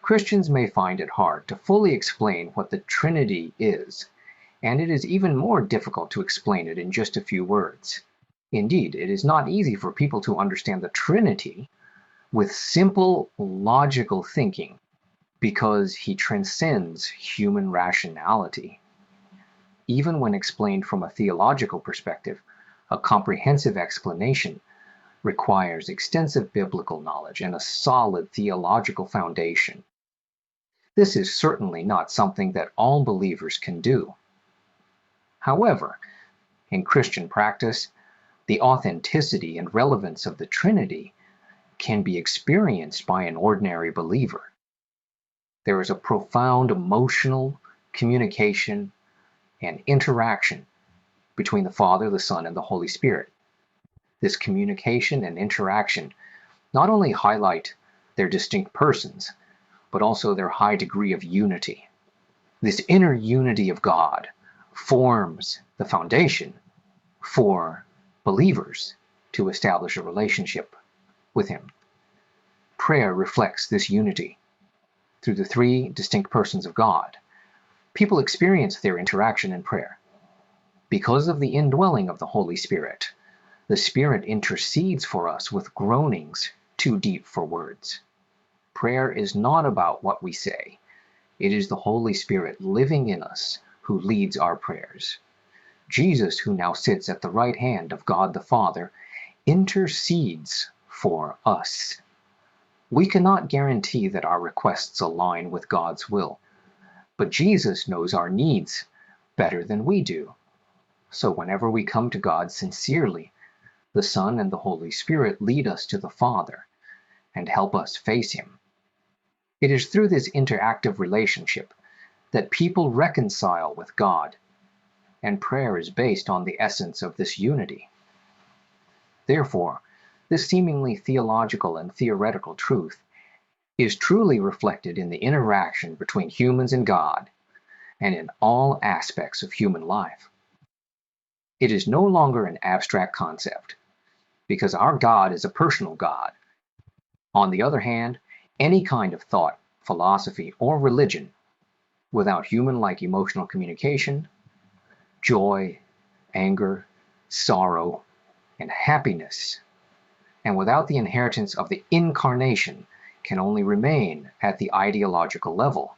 Christians may find it hard to fully explain what the Trinity is, and it is even more difficult to explain it in just a few words. Indeed, it is not easy for people to understand the Trinity with simple logical thinking because he transcends human rationality. Even when explained from a theological perspective, a comprehensive explanation requires extensive biblical knowledge and a solid theological foundation. This is certainly not something that all believers can do. However, in Christian practice, the authenticity and relevance of the Trinity can be experienced by an ordinary believer. There is a profound emotional communication and interaction between the Father, the Son, and the Holy Spirit. This communication and interaction not only highlight their distinct persons, but also their high degree of unity. This inner unity of God forms the foundation for believers to establish a relationship with Him. Prayer reflects this unity. Through the three distinct persons of God, people experience their interaction in prayer. Because of the indwelling of the Holy Spirit, the Spirit intercedes for us with groanings too deep for words. Prayer is not about what we say. It is the Holy Spirit living in us who leads our prayers. Jesus, who now sits at the right hand of God the Father, intercedes for us. We cannot guarantee that our requests align with God's will, but Jesus knows our needs better than we do. So whenever we come to God sincerely, the Son and the Holy Spirit lead us to the Father and help us face Him. It is through this interactive relationship that people reconcile with God, and prayer is based on the essence of this unity. Therefore, this seemingly theological and theoretical truth is truly reflected in the interaction between humans and God, and in all aspects of human life. It is no longer an abstract concept, because our God is a personal God. On the other hand, any kind of thought, philosophy, or religion without human-like emotional communication, joy, anger, sorrow, and happiness, and without the inheritance of the incarnation, can only remain at the ideological level.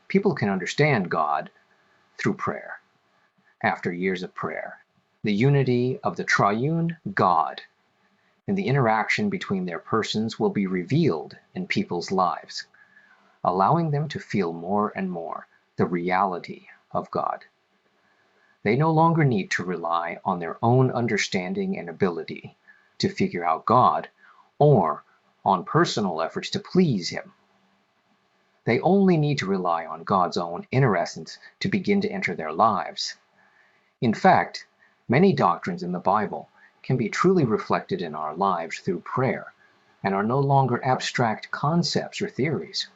People can understand God through prayer. After years of prayer, the unity of the triune God and the interaction between their persons will be revealed in people's lives, allowing them to feel more and more the reality of God. They no longer need to rely on their own understanding and ability to figure out God, or on personal efforts to please Him. They only need to rely on God's own inner essence to begin to enter their lives. In fact, many doctrines in the Bible can be truly reflected in our lives through prayer, and are no longer abstract concepts or theories.